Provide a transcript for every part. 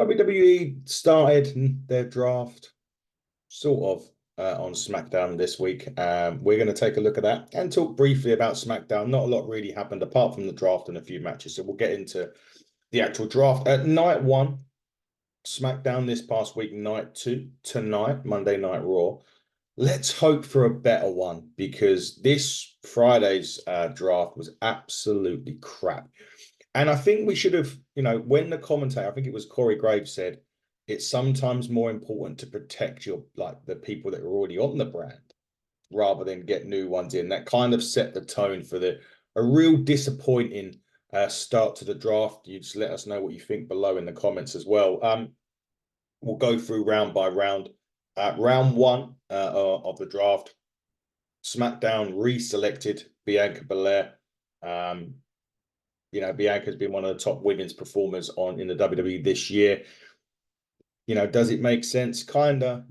WWE started their draft sort of on SmackDown this week. We're going to take a look at that and talk briefly about SmackDown. Not a lot really happened apart from the draft and a few matches. So we'll get into the actual draft. At night one, SmackDown this past week, night two, tonight, Monday Night Raw. Let's hope for a better one because this Friday's draft was absolutely crap. And I think we should have, when the commentator, I think it was Corey Graves said, it's sometimes more important to protect the people that are already on the brand rather than get new ones in. That kind of set the tone for a real disappointing start to the draft. You just let us know what you think below in the comments as well. We'll go through round by round. Round one of the draft, SmackDown reselected Bianca Belair. Bianca's been one of the top women's performers in the WWE this year. Does it make sense? Kinda.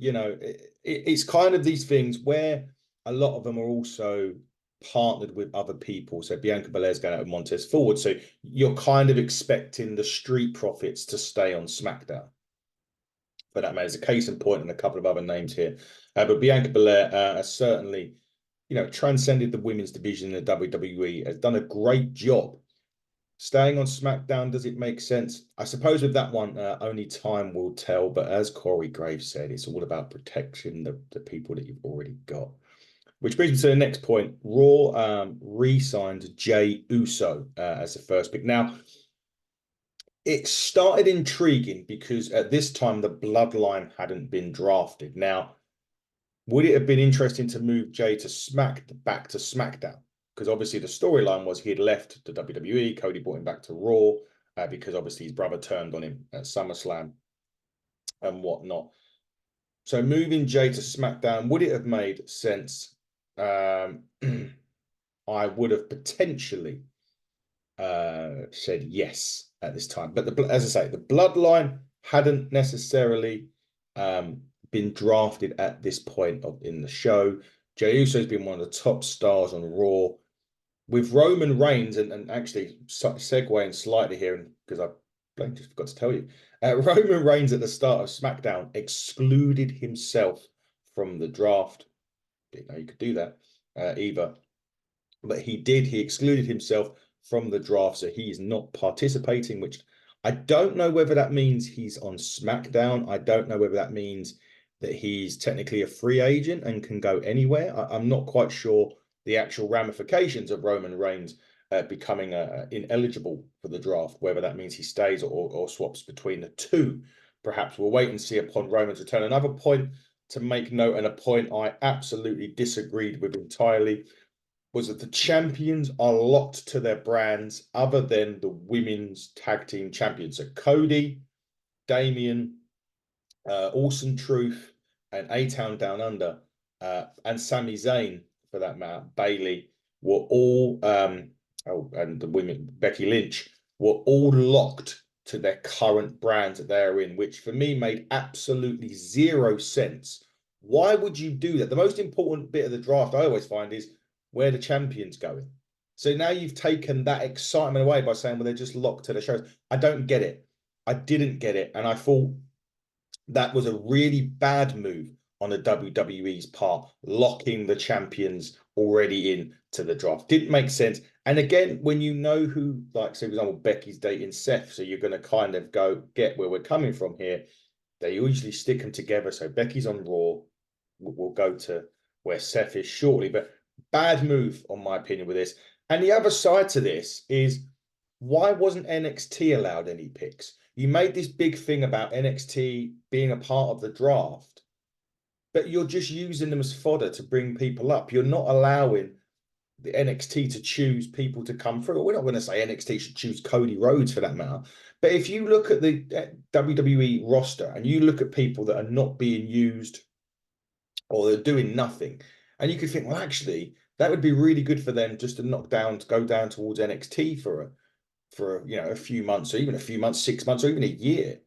It's kind of these things where a lot of them are also partnered with other people. So Bianca Belair's going out with Montez Ford. So you're kind of expecting the Street Profits to stay on SmackDown. For that matter, there's a case in point and a couple of other names here. But Bianca Belair has certainly, transcended the women's division in the WWE, has done a great job. Staying on SmackDown, does it make sense? I suppose with that one, only time will tell. But as Corey Graves said, it's all about protecting the people that you've already got. Which brings me to the next point. Raw re-signed Jey Uso as the first pick. Now, it started intriguing because at this time, the Bloodline hadn't been drafted. Now, would it have been interesting to move Jey back to SmackDown? Because obviously the storyline was he had left the WWE. Cody brought him back to Raw because obviously his brother turned on him at SummerSlam and whatnot. So moving Jey to SmackDown, would it have made sense? I would have potentially said yes at this time. But as I say, the Bloodline hadn't necessarily been drafted at this point in the show. Jey Uso has been one of the top stars on Raw. With Roman Reigns, and actually segueing slightly here, because I just forgot to tell you, Roman Reigns at the start of SmackDown excluded himself from the draft. Didn't know you could do that either. But he did. He excluded himself from the draft, so he's not participating, which I don't know whether that means he's on SmackDown. I don't know whether that means that he's technically a free agent and can go anywhere. I'm not quite sure the actual ramifications of Roman Reigns becoming ineligible for the draft, whether that means he stays or swaps between the two. Perhaps we'll wait and see upon Roman's return. Another point to make note, and a point I absolutely disagreed with entirely, was that the champions are locked to their brands other than the women's tag team champions. So Cody, Damian, Awesome Truth, and A-Town Down Under, and Sami Zayn, for that matter, Bailey, were all, and the women, Becky Lynch, were all locked to their current brands that they're in, which for me made absolutely zero sense. Why would you do that? The most important bit of the draft I always find is where the champion's going. So now you've taken that excitement away by saying, well, they're just locked to the shows. I don't get it. I didn't get it. And I thought that was a really bad move on the WWE's part, locking the champions already in to the draft. Didn't make sense. And again, when you know who, like, say, for example, Becky's dating Seth, so you're going to kind of get where we're coming from here. They usually stick them together. So Becky's on Raw. We'll go to where Seth is shortly. But bad move, on my opinion, with this. And the other side to this is, why wasn't NXT allowed any picks? You made this big thing about NXT being a part of the draft, but you're just using them as fodder to bring people up. You're not allowing the NXT to choose people to come through. We're not going to say NXT should choose Cody Rhodes for that matter. But if you look at the WWE roster and you look at people that are not being used or they're doing nothing, and you could think, well, actually, that would be really good for them just to go down towards NXT for a few months, or even a few months, 6 months, or even a year,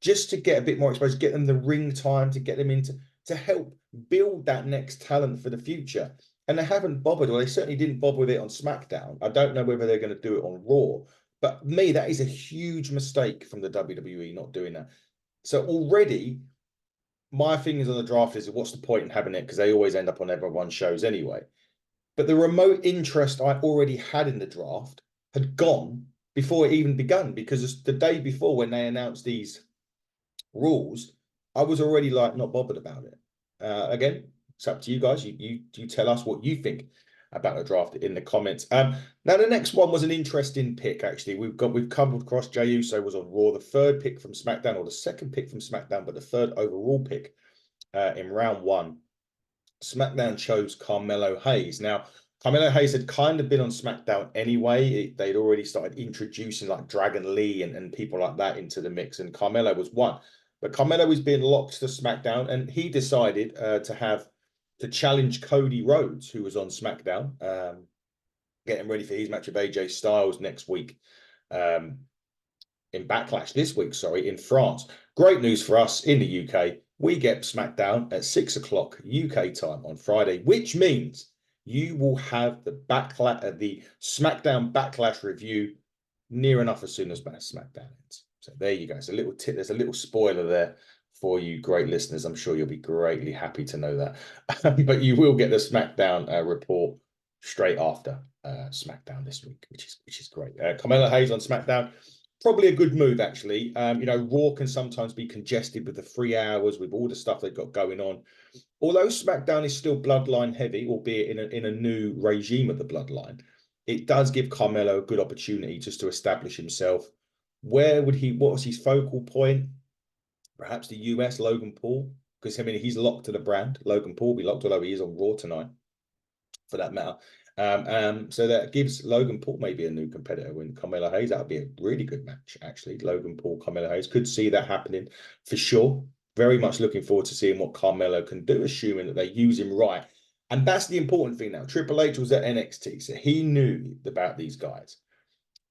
just to get a bit more exposure, get them the ring time, to get them to help build that next talent for the future. And they haven't bothered, or they certainly didn't bother with it on SmackDown. I don't know whether they're going to do it on Raw, But me, that is a huge mistake from the WWE not doing that. So already my thing is on the draft is what's the point in having it? Because they always end up on everyone's shows anyway. But the remote interest I already had in the draft had gone before it even begun, because the day before when they announced these rules, I was already like not bothered about it. Again, it's up to you guys. You tell us what you think about the draft in the comments. Now the next one was an interesting pick. Actually, we've come across Jey Uso was on Raw, the third pick from SmackDown, or the second pick from SmackDown, but the third overall pick in round one. SmackDown chose Carmelo Hayes. Now, Carmelo Hayes had kind of been on SmackDown anyway. They'd already started introducing like Dragon Lee and people like that into the mix, and Carmelo was one. But Carmelo was being locked to SmackDown, and he decided to challenge Cody Rhodes, who was on SmackDown, getting ready for his match with AJ Styles next week. In Backlash this week, sorry, in France. Great news for us in the UK. We get SmackDown at 6 o'clock UK time on Friday, which means you will have the SmackDown Backlash review near enough as soon as SmackDown ends. So there you go. It's a little tip. There's a little spoiler there for you great listeners. I'm sure you'll be greatly happy to know that. But you will get the SmackDown report straight after SmackDown this week, which is great. Carmelo Hayes on SmackDown. Probably a good move, actually. Raw can sometimes be congested with the 3 hours, with all the stuff they've got going on. Although SmackDown is still Bloodline heavy, albeit in a new regime of the Bloodline, it does give Carmelo a good opportunity just to establish himself. What was his focal point? Perhaps the US, Logan Paul, because he's locked to the brand. Logan Paul will be locked, although he is on Raw tonight, for that matter. So that gives Logan Paul maybe a new competitor with Carmelo Hayes. That would be a really good match, actually. Logan Paul, Carmelo Hayes. Could see that happening for sure. Very much looking forward to seeing what Carmelo can do, assuming that they use him right. And that's the important thing now. Triple H was at NXT, so he knew about these guys.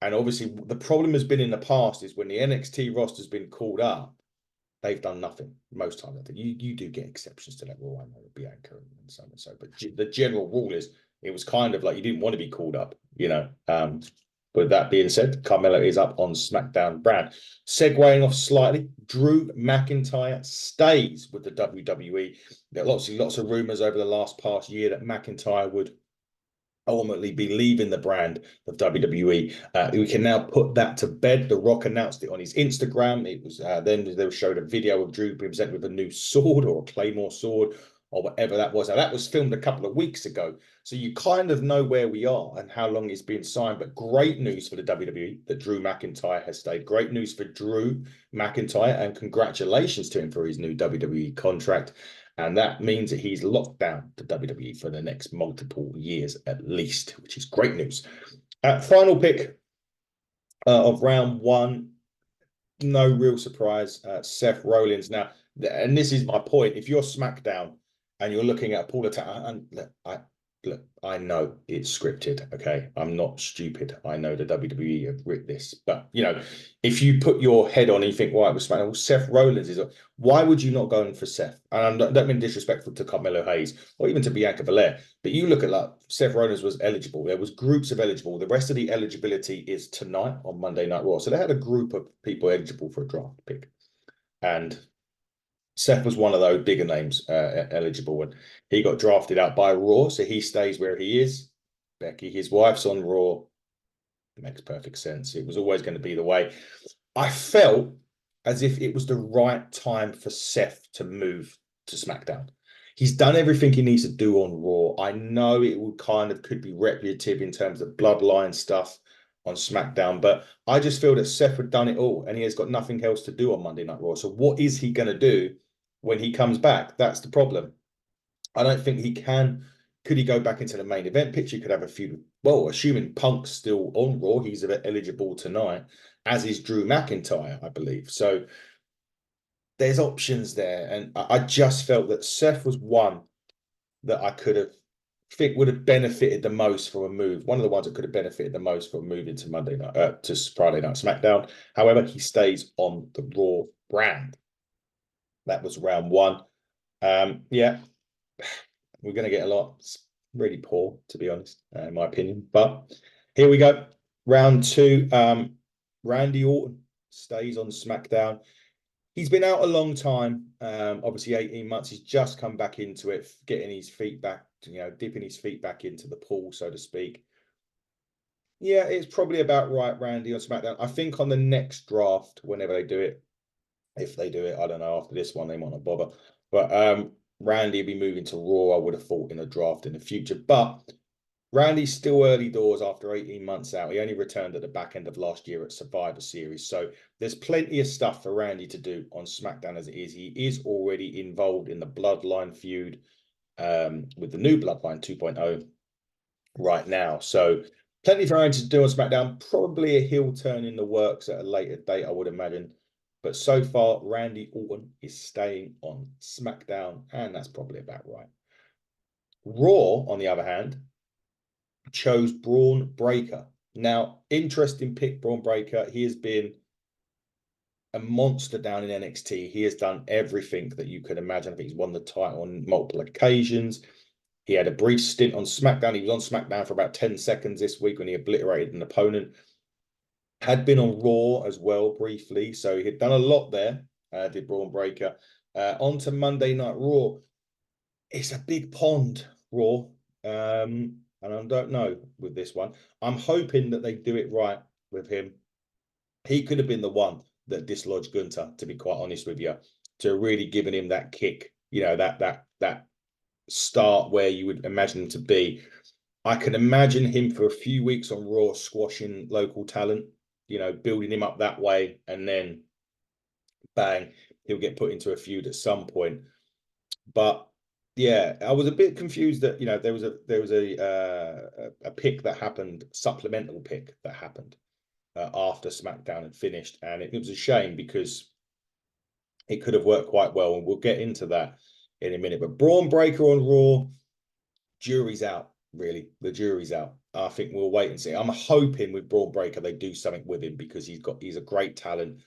And obviously, the problem has been in the past is when the NXT roster's been called up, they've done nothing most times. I think you do get exceptions to that rule. I know Bianca and so and so, but the general rule is it was kind of like you didn't want to be called up, But that being said, Carmelo is up on SmackDown brand. Segueing off slightly, Drew McIntyre stays with the WWE. There are lots of rumors over the past year that McIntyre would ultimately be leaving the brand of WWE. We can now put that to bed. The Rock announced it on his Instagram. It was then they showed a video of Drew being presented with a new sword, or a Claymore sword, or whatever that was. Now that was filmed a couple of weeks ago, so you kind of know where we are and how long it's been signed. But great news for the WWE that Drew McIntyre has stayed. Great news for Drew McIntyre, and congratulations to him for his new WWE contract. And that means that he's locked down to WWE for the next multiple years at least, which is great news. Final pick of round one, no real surprise, Seth Rollins. Now, and this is my point, if you're SmackDown and you're looking at Paul and look, I know it's scripted, okay? I'm not stupid. I know the WWE have written this. But, if you put your head on and you think, why it was SmackDown, well, Seth Rollins is, why would you not go in for Seth? And I don't mean disrespectful to Carmelo Hayes or even to Bianca Belair, but you look at Seth Rollins was eligible. There was groups of eligible. The rest of the eligibility is tonight on Monday Night Raw. So they had a group of people eligible for a draft pick. And Seth was one of those bigger names eligible, and he got drafted out by Raw, so he stays where he is. Becky, his wife's on Raw. It makes perfect sense. It was always going to be the way. I felt as if it was the right time for Seth to move to SmackDown. He's done everything he needs to do on Raw. I know it could be repetitive in terms of Bloodline stuff on SmackDown, but I just feel that Seth had done it all, and he has got nothing else to do on Monday Night Raw. So what is he going to do when he comes back? That's the problem. I don't think he can. Could he go back into the main event picture? He could have a few. Well, assuming Punk's still on Raw, he's eligible tonight, as is Drew McIntyre, I believe. So there's options there. And I just felt that Seth was one that I would have benefited the most from a move. One of the ones that could have benefited the most from moving to Monday night, to Friday Night SmackDown. However, he stays on the Raw brand. That was round one. Yeah, we're going to get a lot. It's really poor, to be honest, in my opinion. But here we go. Round two. Randy Orton stays on SmackDown. He's been out a long time, obviously 18 months. He's just come back into it, getting his feet back, dipping his feet back into the pool, so to speak. Yeah, it's probably about right, Randy on SmackDown. I think on the next draft, whenever they do it, if they do it, I don't know. After this one, they might not bother. But Randy will be moving to Raw, I would have thought, in a draft in the future. But Randy's still early doors after 18 months out. He only returned at the back end of last year at Survivor Series. So there's plenty of stuff for Randy to do on SmackDown as it is. He is already involved in the Bloodline feud with the new Bloodline 2.0 right now. So plenty for Randy to do on SmackDown. Probably a heel turn in the works at a later date, I would imagine. But so far, Randy Orton is staying on SmackDown, and that's probably about right. Raw, on the other hand, chose Braun Breaker. Now, interesting pick, Braun Breaker. He has been a monster down in NXT. He has done everything that you could imagine. I think he's won the title on multiple occasions. He had a brief stint on SmackDown. He was on SmackDown for about 10 seconds this week when he obliterated an opponent. Had been on Raw as well briefly. So he had done a lot there, did Braun Breaker. On to Monday Night Raw. It's a big pond, Raw. And I don't know with this one. I'm hoping that they do it right with him. He could have been the one that dislodged Gunther, to be quite honest with you, to really giving him that kick, that start where you would imagine him to be. I can imagine him for a few weeks on Raw squashing local talent, building him up that way, and then bang, he'll get put into a feud at some point. But yeah, I was a bit confused that there was a pick that happened, supplemental pick that happened after SmackDown had finished, and it was a shame because it could have worked quite well, and we'll get into that in a minute. But Braun Breaker on Raw, jury's out. Really, the jury's out. I think we'll wait and see. I'm hoping with Braun Breaker they do something with him because he's a great talent,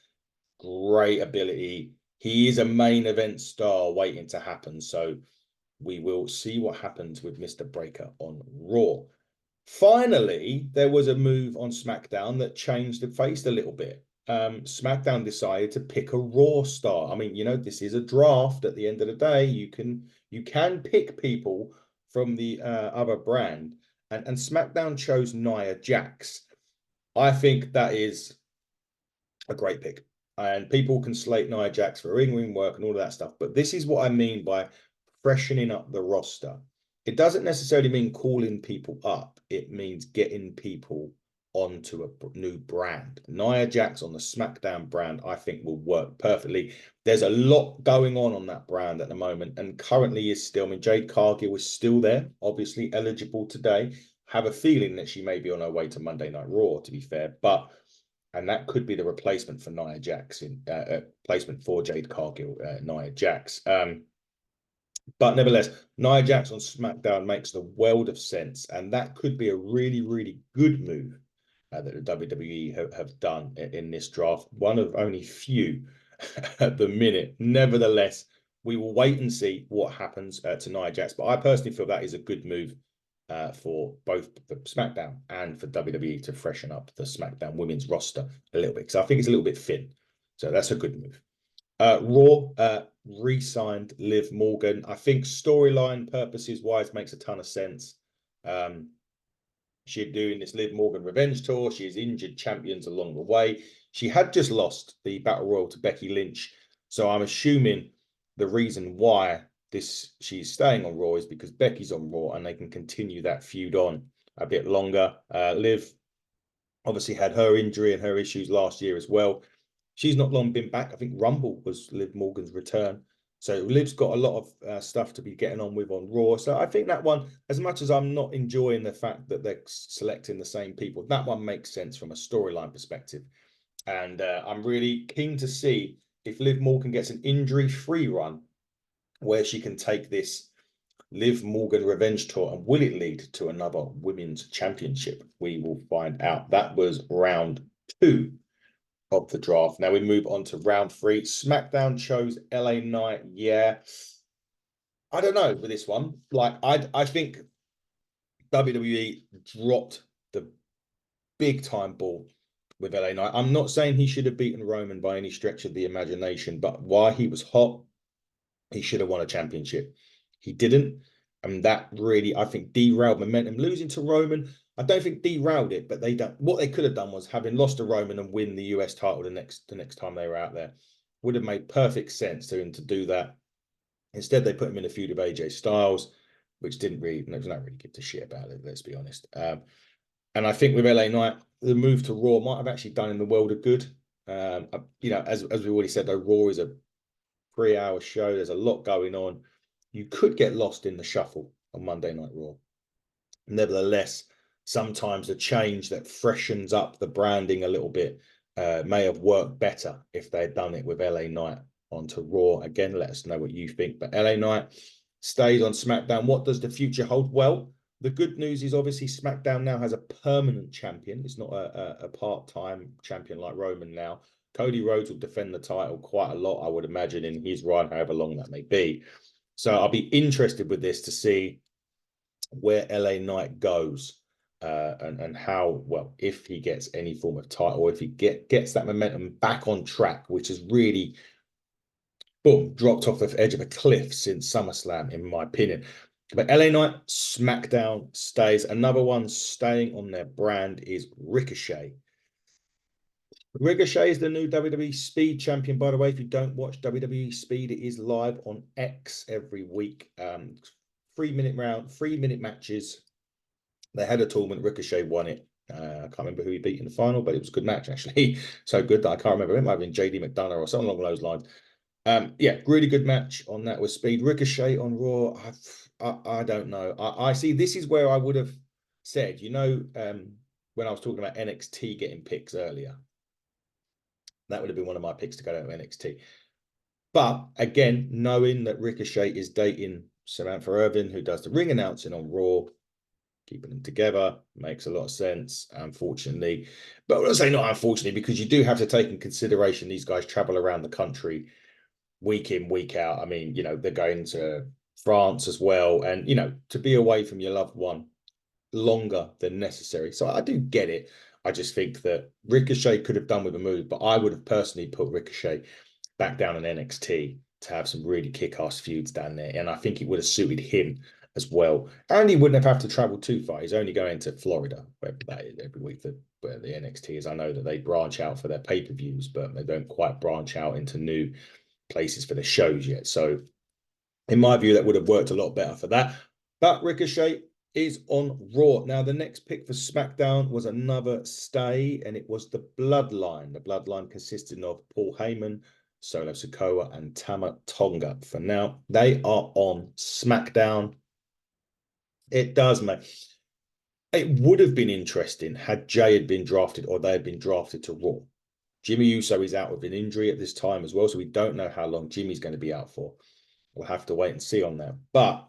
great ability. He is a main event star waiting to happen. So we will see what happens with Mr. Breaker on Raw. Finally, there was a move on SmackDown that changed the face a little bit. SmackDown decided to pick a Raw star. I mean, this is a draft at the end of the day. You can pick people from the other brand. And SmackDown chose Nia Jax. I think that is a great pick. And people can slate Nia Jax for ring work and all of that stuff. But this is what I mean by freshening up the roster. It doesn't necessarily mean calling people up. It means getting people onto a new brand. Nia Jax on the SmackDown brand, I think, will work perfectly. There's a lot going on that brand at the moment, and currently is still. I mean, Jade Cargill is still there, obviously eligible today. Have a feeling that she may be on her way to Monday Night Raw, to be fair, and that could be the replacement for Nia Jax, placement for Jade Cargill, Nia Jax. But nevertheless, Nia Jax on SmackDown makes the world of sense, and that could be a really, really good move that the WWE have done in this draft. One of only few at the minute. Nevertheless, we will wait and see what happens to Nia Jax. But I personally feel that is a good move for both the SmackDown and for WWE to freshen up the SmackDown women's roster a little bit. So I think it's a little bit thin. So that's a good move. Raw re-signed Liv Morgan. I think storyline purposes wise makes a ton of sense. She's doing this Liv Morgan revenge tour. She has injured champions along the way. She had just lost the Battle Royal to Becky Lynch. So I'm assuming the reason why she's staying on Raw is because Becky's on Raw and they can continue that feud on a bit longer. Liv obviously had her injury and her issues last year as well. She's not long been back. I think Rumble was Liv Morgan's return. So Liv's got a lot of stuff to be getting on with on Raw. So I think that one, as much as I'm not enjoying the fact that they're selecting the same people, that one makes sense from a storyline perspective. And I'm really keen to see if Liv Morgan gets an injury-free run where she can take this Liv Morgan revenge tour, and will it lead to another women's championship? We will find out. That was round 2 of the draft. Now we move on to round 3. SmackDown chose LA Knight. Yeah, I don't know with this one. Like I think WWE dropped the big time ball with LA Knight. I'm not saying he should have beaten Roman by any stretch of the imagination, but while he was hot, he should have won a championship. He didn't. And that really, I think, derailed momentum. Losing to Roman, I don't think derailed it, but they don't. What they could have done was having lost to Roman and win the US title the next time they were out there. Would have made perfect sense to him to do that. Instead, they put him in a feud with AJ Styles, which didn't really, no one really give a shit about it, let's be honest. And I think with LA Knight, the move to Raw might have actually done in the world of good. As we already said, though, Raw is a 3-hour show. There's a lot going on. You could get lost in the shuffle on Monday Night Raw. Nevertheless, sometimes a change that freshens up the branding a little bit may have worked better if they'd done it with LA Knight onto Raw. Again, let us know what you think. But LA Knight stays on SmackDown. What does the future hold? Well, the good news is obviously SmackDown now has a permanent champion. It's not a part-time champion like Roman now. Cody Rhodes will defend the title quite a lot, I would imagine, in his run, however long that may be. So I'll be interested with this to see where LA Knight goes and how, well, if he gets any form of title, if he gets that momentum back on track, which has really, boom, dropped off the edge of a cliff since SummerSlam, in my opinion. But LA Knight, SmackDown stays. Another one staying on their brand is Ricochet. Ricochet is the new WWE Speed champion, by the way. If you don't watch WWE Speed, it is live on X every week. 3-minute matches. They had a tournament. Ricochet won it. I can't remember who he beat in the final, but it was a good match, actually. So good that I can't remember. It might have been JD McDonough or something along those lines. Yeah, really good match on that with Speed. Ricochet on Raw, I don't know. I see, this is where I would have said, when I was talking about NXT getting picks earlier, that would have been one of my picks to go to NXT. But again, knowing that Ricochet is dating Samantha Irvin, who does the ring announcing on Raw, keeping them together makes a lot of sense, unfortunately. But I would say not unfortunately, because you do have to take in consideration these guys travel around the country week in, week out. I mean, they're going to France as well. And, to be away from your loved one longer than necessary. So I do get it. I just think that Ricochet could have done with a move, but I would have personally put Ricochet back down in NXT to have some really kick-ass feuds down there. And I think it would have suited him as well. And he wouldn't have to travel too far. He's only going to Florida, wherever that is, every week, where the NXT is. I know that they branch out for their pay-per-views, but they don't quite branch out into new places for the shows yet. So in my view, that would have worked a lot better for that. But Ricochet is on Raw. Now, the next pick for SmackDown was another stay, and it was the Bloodline. The Bloodline consisting of Paul Heyman, Solo Sikoa, and Tama Tonga. For now, they are on SmackDown. It does, mate. It would have been interesting had Jay had been drafted or they had been drafted to Raw. Jimmy Uso is out with an injury at this time as well, so we don't know how long Jimmy's going to be out for. We'll have to wait and see on that. But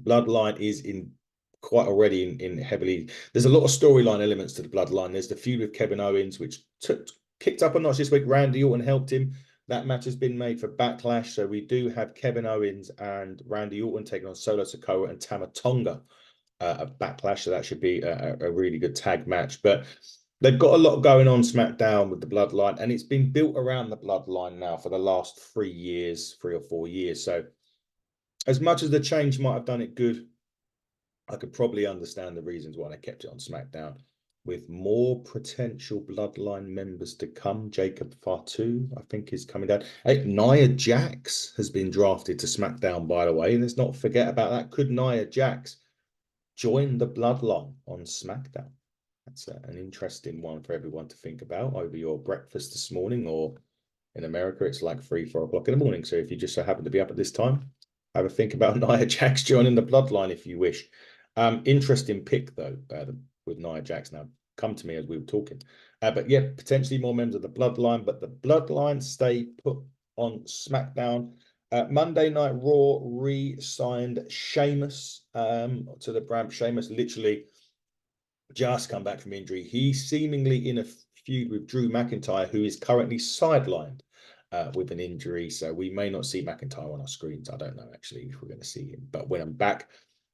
Bloodline is in quite already in heavily. There's a lot of storyline elements to the Bloodline. There's the feud with Kevin Owens, which kicked up a notch this week. Randy Orton helped him. That match has been made for Backlash. So we do have Kevin Owens and Randy Orton taking on Solo Sikoa and Tama Tonga at Backlash. So that should be a really good tag match. But they've got a lot going on SmackDown with the Bloodline, and it's been built around the Bloodline now for the last 3 or 4 years. So as much as the change might have done it good, I could probably understand the reasons why they kept it on SmackDown. With more potential Bloodline members to come, Jacob Fatu, I think, is coming down. Hey, Nia Jax has been drafted to SmackDown, by the way. And let's not forget about that. Could Nia Jax join the Bloodline on SmackDown? That's an interesting one for everyone to think about over your breakfast this morning, or in America, it's like 3-4 o'clock in the morning. So if you just so happen to be up at this time, have a think about Nia Jax joining the Bloodline if you wish. Interesting pick, though, with Nia Jax. Now, come to me as we were talking. But yeah, potentially more members of the Bloodline, but the Bloodline stay put on SmackDown. Monday Night Raw re-signed Sheamus to the brand. Sheamus literally just come back from injury. He's seemingly in a feud with Drew McIntyre, who is currently sidelined with an injury. So we may not see McIntyre on our screens. I don't know, actually, if we're going to see him. But when I'm back,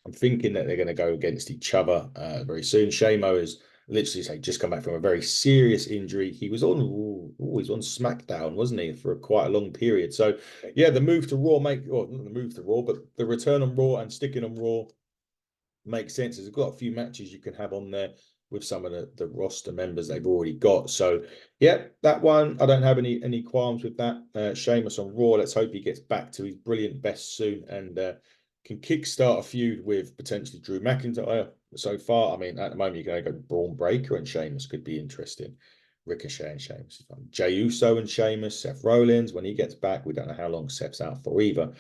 I'm thinking that they're going to go against each other very soon. Sheamus literally say just come back from a very serious injury. He was on, he's on SmackDown, wasn't he, for quite a long period. So yeah, the move to Raw not the move to Raw, but the return on Raw and sticking on Raw makes sense. There's got a few matches you can have on there with some of the roster members they've already got. So yeah, that one, I don't have any qualms with that. Sheamus on Raw. Let's hope he gets back to his brilliant best soon and can kickstart a feud with potentially Drew McIntyre. So far, I mean, at the moment, you're going to go Braun Breaker and Sheamus could be interesting. Ricochet and Sheamus. Jey Uso and Sheamus, Seth Rollins, when he gets back, we don't know how long Seth's out for either.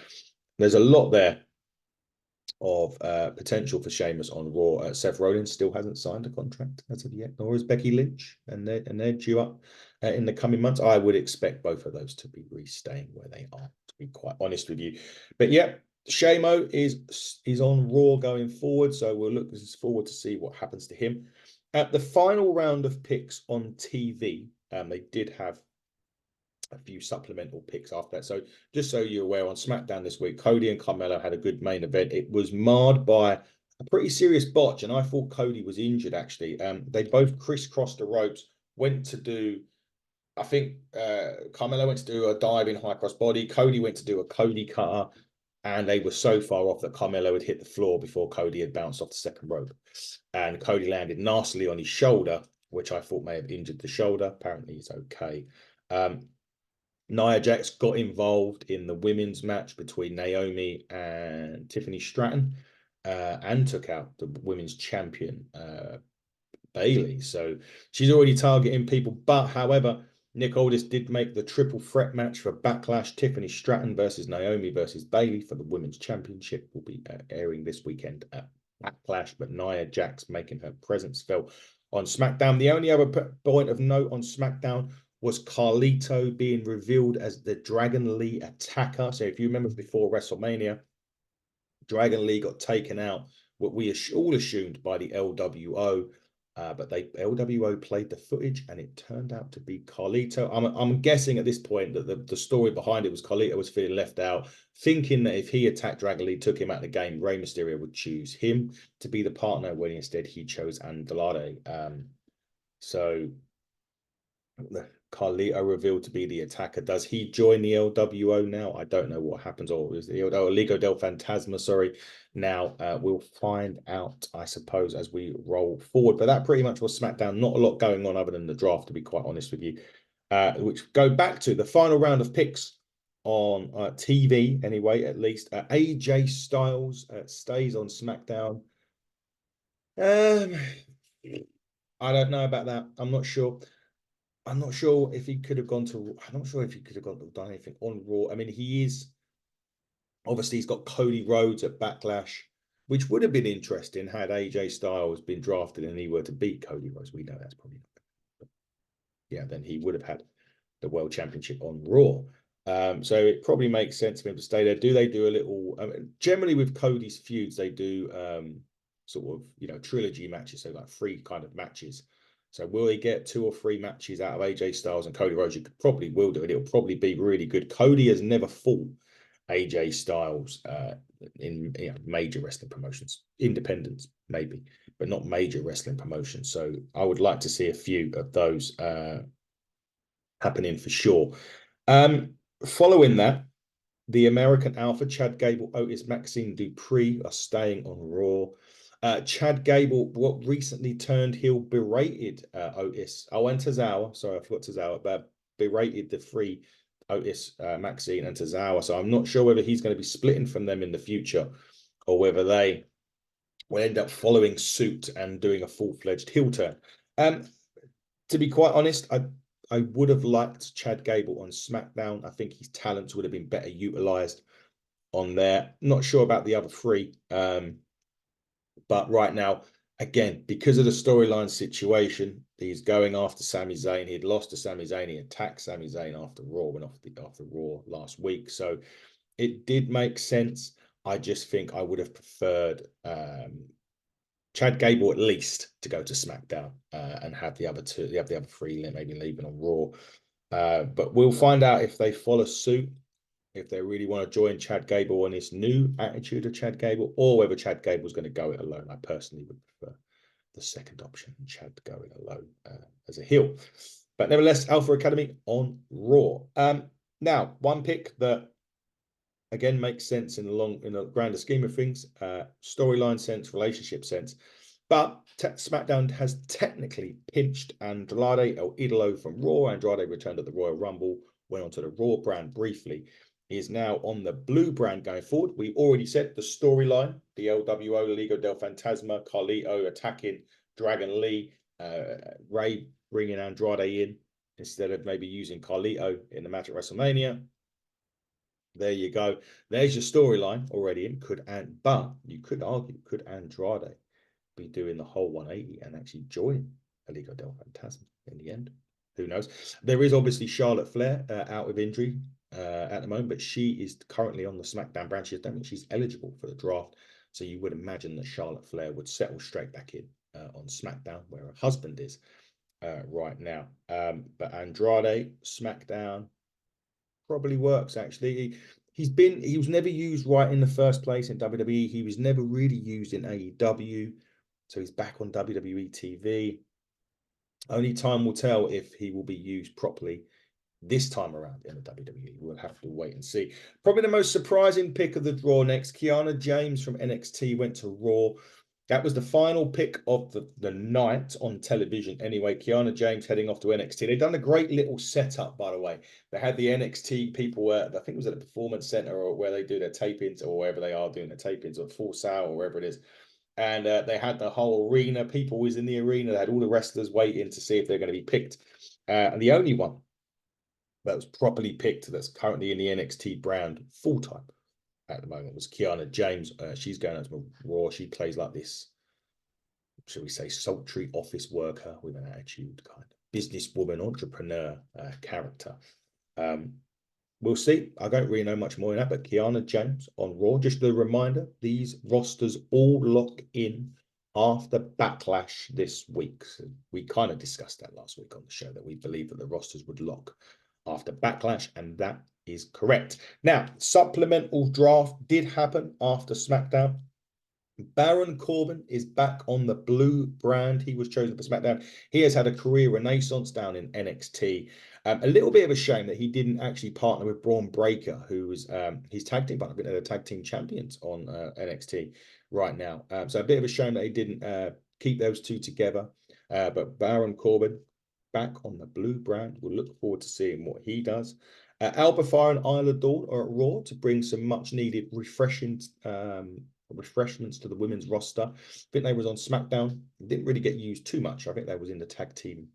There's a lot there of potential for Sheamus on Raw. Seth Rollins still hasn't signed a contract as of yet, nor is Becky Lynch, and they're due up in the coming months. I would expect both of those to be staying where they are, to be quite honest with you. But yeah, Shamo is on Raw going forward, so we'll look forward to see what happens to him. At the final round of picks on TV, they did have a few supplemental picks after that. So just so you're aware, on SmackDown this week, Cody and Carmelo had a good main event. It was marred by a pretty serious botch, and I thought Cody was injured, actually. They both crisscrossed the ropes, went to do, I think Carmelo went to do a diving high cross body. Cody went to do a Cody cutter, and they were so far off that Carmelo had hit the floor before Cody had bounced off the second rope. And Cody landed nastily on his shoulder, which I thought may have injured the shoulder. Apparently, it's okay. Nia Jax got involved in the women's match between Naomi and Tiffany Stratton and took out the women's champion, Bayley. So she's already targeting people. But however, Nick Aldis did make the triple threat match for Backlash. Tiffany Stratton versus Naomi versus Bayley for the women's championship will be airing this weekend at Backlash. But Nia Jax making her presence felt on SmackDown. The only other point of note on SmackDown was Carlito being revealed as the Dragon Lee attacker. So if you remember before WrestleMania, Dragon Lee got taken out, what we all assumed by the LWO, but LWO played the footage and it turned out to be Carlito. I'm guessing at this point that the story behind it was Carlito was feeling left out, thinking that if he attacked Dragon Lee, took him out of the game, Rey Mysterio would choose him to be the partner, when instead he chose Andrade. So Carlito revealed to be the attacker. Does he join the LWO now? I don't know what happens. Or is the Liga del Fantasma, sorry. Now we'll find out, I suppose, as we roll forward. But that pretty much was SmackDown. Not a lot going on other than the draft, to be quite honest with you. Which go back to the final round of picks on TV, anyway, at least. AJ Styles stays on SmackDown. I don't know about that. I'm not sure. I'm not sure if he could have gone to. I'm not sure if he could have done anything on Raw. I mean, he is obviously he's got Cody Rhodes at Backlash, which would have been interesting had AJ Styles been drafted and he were to beat Cody Rhodes. We know that's probably not. But yeah, then he would have had the World Championship on Raw. So it probably makes sense for him to stay there. Do they do a little? Generally, with Cody's feuds, they do sort of trilogy matches, so like 3 kind of matches. So will he get 2 or 3 matches out of AJ Styles and Cody Rhodes? You probably will do it. It'll probably be really good. Cody has never fought AJ Styles in major wrestling promotions, independents maybe, but not major wrestling promotions. So I would like to see a few of those happening for sure. Following that, the American Alpha, Chad Gable, Otis, Maxine Dupree are staying on Raw. Chad Gable, what recently turned heel, berated Otis. And Tozawa. Sorry, I forgot Tozawa, but berated the 3, Otis, Maxine, and Tozawa. So I'm not sure whether he's going to be splitting from them in the future, or whether they will end up following suit and doing a full-fledged heel turn. To be quite honest, I would have liked Chad Gable on SmackDown. I think his talents would have been better utilized on there. Not sure about the other 3. But right now, again, because of the storyline situation, he's going after Sami Zayn. He'd lost to Sami Zayn. He attacked Sami Zayn after Raw, went after Raw last week. So it did make sense. I just think I would have preferred Chad Gable at least to go to SmackDown and have the other 3 maybe leaving on Raw. But we'll find out if they follow suit, if they really want to join Chad Gable on this new attitude of Chad Gable, or whether Chad Gable's going to go it alone. I personally would prefer the second option, Chad going alone as a heel. But nevertheless, Alpha Academy on Raw. Now, one pick that again makes sense in the grander scheme of things, storyline sense, relationship sense. But SmackDown has technically pinched Andrade El Idolo from Raw. Andrade returned at the Royal Rumble, went onto the Raw brand briefly. He is now on the blue brand going forward. We already said the storyline, the LWO, Liga del Fantasma, Carlito attacking Dragon Lee, Ray bringing Andrade in instead of maybe using Carlito in the match at WrestleMania. There you go. There's your storyline already in. But you could argue, could Andrade be doing the whole 180 and actually join a Liga del Fantasma in the end? Who knows? There is obviously Charlotte Flair out with injury at the moment, but she is currently on the SmackDown brand. I don't think she's eligible for the draft. So you would imagine that Charlotte Flair would settle straight back in on SmackDown, where her husband is right now. But Andrade, SmackDown, probably works actually. He was never used right in the first place in WWE. He was never really used in AEW. So he's back on WWE TV. Only time will tell if he will be used properly this time around in the WWE. We'll have to wait and see. Probably the most surprising pick of the draw next. Kiana James from NXT went to Raw. That was the final pick of the night on television. Anyway, Kiana James heading off to NXT. They've done a great little setup, by the way. They had the NXT people, I think it was at the Performance Center or where they do their tapings or wherever they are doing their tapings or Full Sail or wherever it is. And they had the whole arena. People was in the arena. They had all the wrestlers waiting to see if they're going to be picked. And the only one that was properly picked that's currently in the NXT brand full-time at the moment was Kiana James. She's going out to Raw. She plays like this, shall we say, sultry office worker with an attitude, kind of businesswoman, entrepreneur character. We'll see. I don't really know much more than that, but Kiana James on Raw. Just a reminder, these rosters all lock in after Backlash this week. So we kind of discussed that last week on the show, that we believe that the rosters would lock after Backlash, and that is correct. Now, supplemental draft did happen after SmackDown. Baron Corbin is back on the blue brand. He was chosen for SmackDown. He has had a career renaissance down in NXT. A little bit of a shame that he didn't actually partner with Braun Breaker, who was his tag team partner. I think they're the tag team champions on NXT right now. So a bit of a shame that he didn't keep those two together. But Baron Corbin back on the blue brand. We'll look forward to seeing what he does. Alba Fire and Isla Dawn are at Raw to bring some much needed refreshments to the women's roster. I think they was on SmackDown. Didn't really get used too much. I think they was in the tag team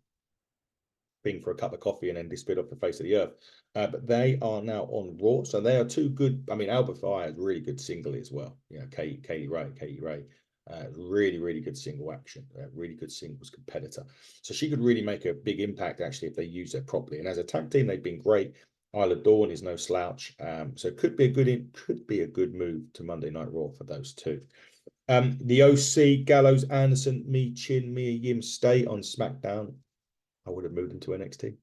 thing for a cup of coffee and then disappeared off the face of the earth. But they are now on Raw. So they are two good. I mean, Alba Fire is really good singly as well. You know, Katie Ray. Really, really good single action. Really good singles competitor. So she could really make a big impact actually if they use her properly. And as a tag team, they've been great. Isla Dawn is no slouch. So it could be a good move to Monday Night Raw for those two. The OC, Gallows, Anderson, Mia Yim stay on SmackDown. I would have moved them to NXT.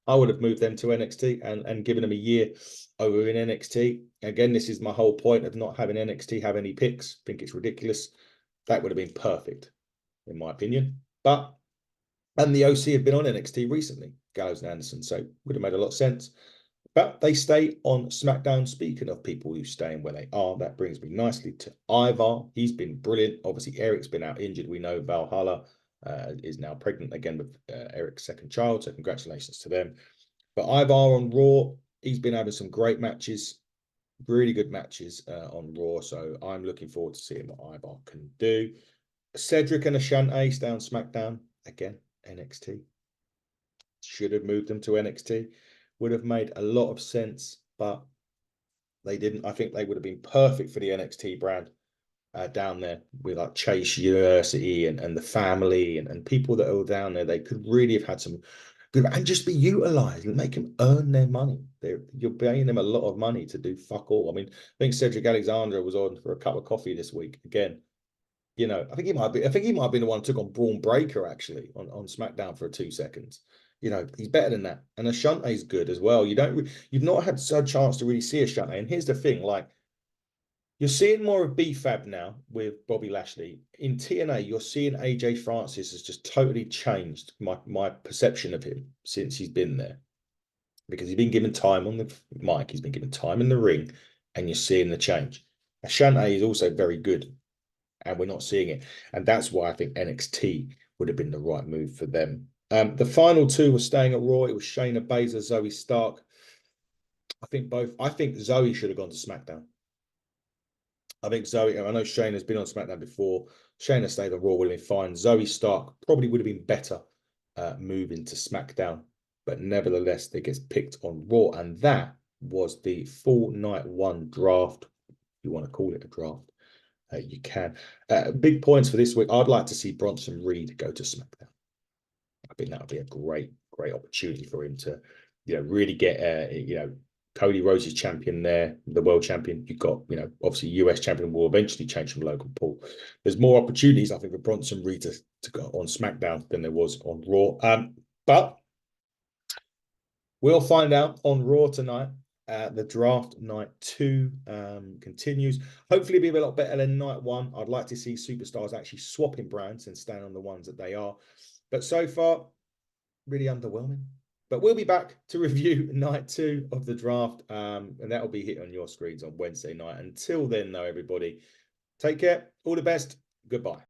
I would have moved them to NXT and given them a year over in NXT. Again, this is my whole point of not having NXT have any picks. I think it's ridiculous. That would have been perfect, in my opinion. And the OC have been on NXT recently, Gallows and Anderson, so would have made a lot of sense. But they stay on SmackDown. Speaking of people who stay where they are, that brings me nicely to Ivar. He's been brilliant. Obviously, Eric's been out injured. We know Valhalla is now pregnant again with Eric's second child, so congratulations to them. But Ivar on Raw, he's been having some great matches, really good matches on Raw, so I'm looking forward to seeing what Ivar can do. Cedric and Ashante stay on SmackDown. Again, NXT. Should have moved them to NXT. Would have made a lot of sense, but they didn't. I think they would have been perfect for the NXT brand down there with like Chase University and the family and people that are down there. They could really have had some good and just be utilized and make them earn their money. You're paying them a lot of money to do fuck all. I mean, I think Cedric Alexander was on for a cup of coffee this week again. You know, I think he might be the one who took on Braun Breaker actually on SmackDown for 2 seconds. You know, he's better than that. And Ashante's good as well. You've not had a chance to really see Ashante. And here's the thing, like, You're seeing more of BFAB now with Bobby Lashley. In TNA, you're seeing AJ Francis has just totally changed my perception of him since he's been there. Because he's been given time on the mic, he's been given time in the ring, and you're seeing the change. Ashante is also very good, and we're not seeing it. And that's why I think NXT would have been the right move for them. The final two were staying at Raw. It was Shayna Baszler, Zoe Stark. I think Zoe should have gone to SmackDown. I think Zoe, I know Shayna's been on SmackDown before. Shayna stayed on Raw, will fine. Zoe Stark probably would have been better moving to SmackDown, but nevertheless, they gets picked on Raw, and that was the full night one draft. If you want to call it a draft, you can. Big points for this week. I'd like to see Bronson Reed go to SmackDown. I think that would be a great opportunity for him to, really get, Cody Rhodes is champion there, the world champion. You've got, obviously US champion will eventually change from Logan Paul. There's more opportunities, I think, for Bronson Reed to go on SmackDown than there was on Raw. But we'll find out on Raw tonight. The draft night 2 continues. Hopefully, it'll be a lot better than night 1. I'd like to see superstars actually swapping brands and staying on the ones that they are. But so far, really underwhelming. But we'll be back to review night 2 of the draft, and that'll be hit on your screens on Wednesday night. Until then, though, everybody, take care. All the best. Goodbye.